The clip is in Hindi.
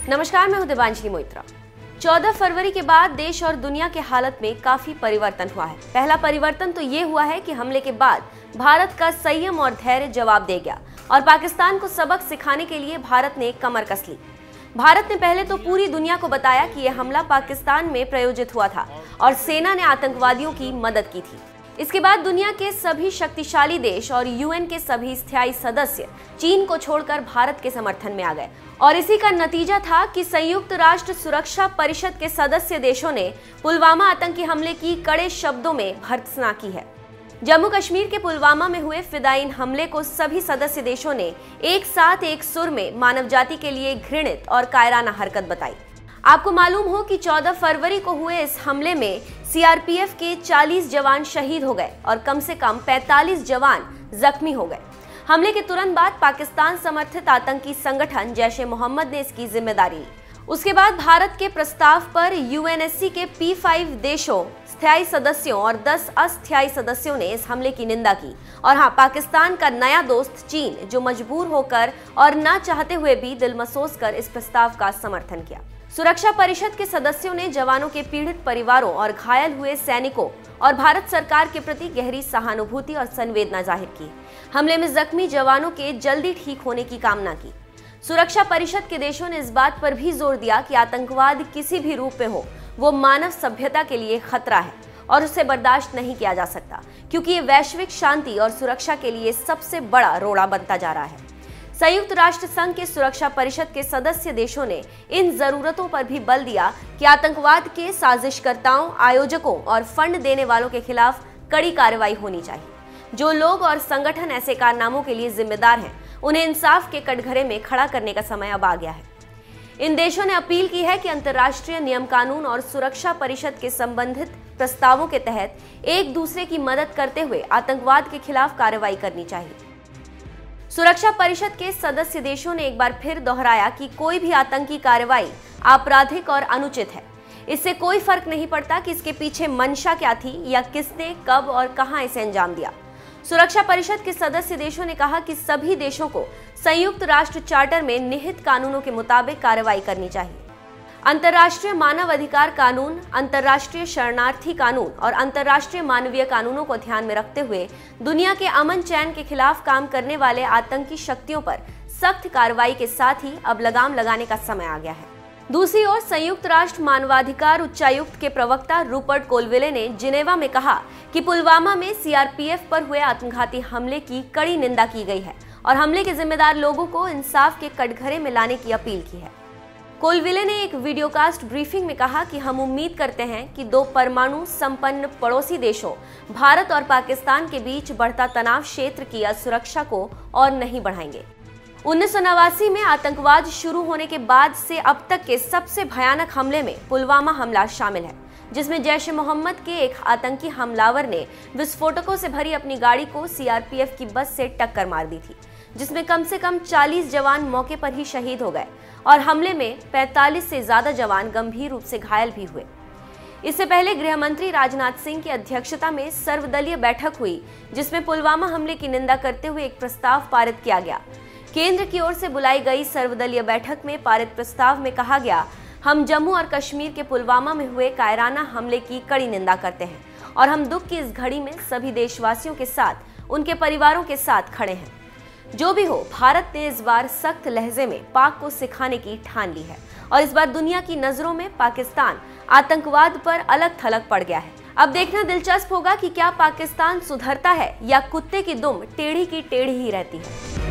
नमस्कार, मैं हूं देवांजलि मोइत्रा। 14 फरवरी के बाद देश और दुनिया के हालत में काफी परिवर्तन हुआ है। पहला परिवर्तन तो ये हुआ है कि हमले के बाद भारत का संयम और धैर्य जवाब दे गया और पाकिस्तान को सबक सिखाने के लिए भारत ने कमर कस ली। भारत ने पहले तो पूरी दुनिया को बताया कि यह हमला पाकिस्तान में प्रायोजित हुआ था और सेना ने आतंकवादियों की मदद की थी। इसके बाद दुनिया के सभी शक्तिशाली देश और यूएन के सभी स्थायी सदस्य चीन को छोड़कर भारत के समर्थन में आ गए और इसी का नतीजा था कि संयुक्त राष्ट्र सुरक्षा परिषद के सदस्य देशों ने पुलवामा आतंकी हमले की कड़े शब्दों में भर्त्सना की है। जम्मू कश्मीर के पुलवामा में हुए फिदायीन हमले को सभी सदस्य देशों ने एक साथ एक सुर में मानव जाति के लिए घृणित और कायराना हरकत बताई। आपको मालूम हो कि 14 फरवरी को हुए इस हमले में सीआरपीएफ के 40 जवान शहीद हो गए और कम से कम 45 जवान जख्मी हो गए। हमले के तुरंत बाद पाकिस्तान समर्थित आतंकी संगठन जैश ए मोहम्मद ने इसकी जिम्मेदारी ली। उसके बाद भारत के प्रस्ताव पर यूएनएससी के P5 देशों, स्थायी सदस्यों और 10 अस्थायी सदस्यों ने इस हमले की निंदा की। और हाँ, पाकिस्तान का नया दोस्त चीन, जो मजबूर होकर और ना चाहते हुए भी दिल मसोस कर इस प्रस्ताव का समर्थन किया। सुरक्षा परिषद के सदस्यों ने जवानों के पीड़ित परिवारों और घायल हुए सैनिकों और भारत सरकार के प्रति गहरी सहानुभूति और संवेदना जाहिर की। हमले में जख्मी जवानों के जल्दी ठीक होने की कामना की। सुरक्षा परिषद के देशों ने इस बात पर भी जोर दिया कि आतंकवाद किसी भी रूप में हो, वो मानव सभ्यता के लिए खतरा है और उसे बर्दाश्त नहीं किया जा सकता, क्योंकि ये वैश्विक शांति और सुरक्षा के लिए सबसे बड़ा रोड़ा बनता जा रहा है। संयुक्त राष्ट्र संघ के सुरक्षा परिषद के सदस्य देशों ने इन जरूरतों पर भी बल दिया कि आतंकवाद के साजिशकर्ताओं, आयोजकों और फंड देने वालों के खिलाफ कड़ी कार्रवाई होनी चाहिए। जो लोग और संगठन ऐसे कारनामों के लिए जिम्मेदार हैं, उन्हें इंसाफ के कटघरे में खड़ा करने का समय अब आ गया है। इन देशों ने अपील की है कि अंतर्राष्ट्रीय नियम कानून और सुरक्षा परिषद के संबंधित प्रस्तावों के तहत एक दूसरे की मदद करते हुए आतंकवाद के खिलाफ कार्रवाई करनी चाहिए। सुरक्षा परिषद के सदस्य देशों ने एक बार फिर दोहराया कि कोई भी आतंकी कार्रवाई आपराधिक और अनुचित है। इससे कोई फर्क नहीं पड़ता कि इसके पीछे मंशा क्या थी या किसने, कब और कहां इसे अंजाम दिया। सुरक्षा परिषद के सदस्य देशों ने कहा कि सभी देशों को संयुक्त राष्ट्र चार्टर में निहित कानूनों के मुताबिक कार्रवाई करनी चाहिए। अंतर्राष्ट्रीय मानव अधिकार कानून, अंतर्राष्ट्रीय शरणार्थी कानून और अंतर्राष्ट्रीय मानवीय कानूनों को ध्यान में रखते हुए दुनिया के अमन चैन के खिलाफ काम करने वाले आतंकी शक्तियों पर सख्त कार्रवाई के साथ ही अब लगाम लगाने का समय आ गया है। दूसरी ओर संयुक्त राष्ट्र मानवाधिकार उच्चायुक्त के प्रवक्ता रूपर्ट कोलविले ने जिनेवा में कहा कि पुलवामा में सीआरपीएफ पर हुए आत्मघाती हमले की कड़ी निंदा की गई है और हमले के जिम्मेदार लोगों को इंसाफ के कटघरे में लाने की अपील की है। कोलविले ने एक वीडियोकास्ट ब्रीफिंग में कहा कि हम उम्मीद करते हैं कि दो परमाणु संपन्न पड़ोसी देशों भारत और पाकिस्तान के बीच बढ़ता तनाव क्षेत्र की असुरक्षा को और नहीं बढ़ाएंगे। 1989 में आतंकवाद शुरू होने के बाद से अब तक के सबसे भयानक हमले में पुलवामा हमला शामिल है, जिसमें जैश ए मोहम्मद के एक आतंकी हमलावर ने विस्फोटकों से भरी अपनी गाड़ी को सीआरपीएफ की बस से टक्कर मार दी थी, जिसमें कम से कम 40 जवान मौके पर ही शहीद हो गए और हमले में 45 से ज्यादा जवान गंभीर रूप से घायल भी हुए। इससे पहले गृह मंत्री राजनाथ सिंह की अध्यक्षता में सर्वदलीय बैठक हुई, जिसमें पुलवामा हमले की निंदा करते हुए एक प्रस्ताव पारित किया गया। केंद्र की ओर से बुलाई गई सर्वदलीय बैठक में पारित प्रस्ताव में कहा गया, हम जम्मू और कश्मीर के पुलवामा में हुए कायराना हमले की कड़ी निंदा करते हैं और हम दुख की इस घड़ी में सभी देशवासियों के साथ, उनके परिवारों के साथ खड़े हैं। जो भी हो, भारत ने इस बार सख्त लहजे में पाक को सिखाने की ठान ली है और इस बार दुनिया की नजरों में पाकिस्तान आतंकवाद पर अलग थलग पड़ गया है। अब देखना दिलचस्प होगा कि क्या पाकिस्तान सुधरता है या कुत्ते की दुम टेढ़ी की टेढ़ी ही रहती है।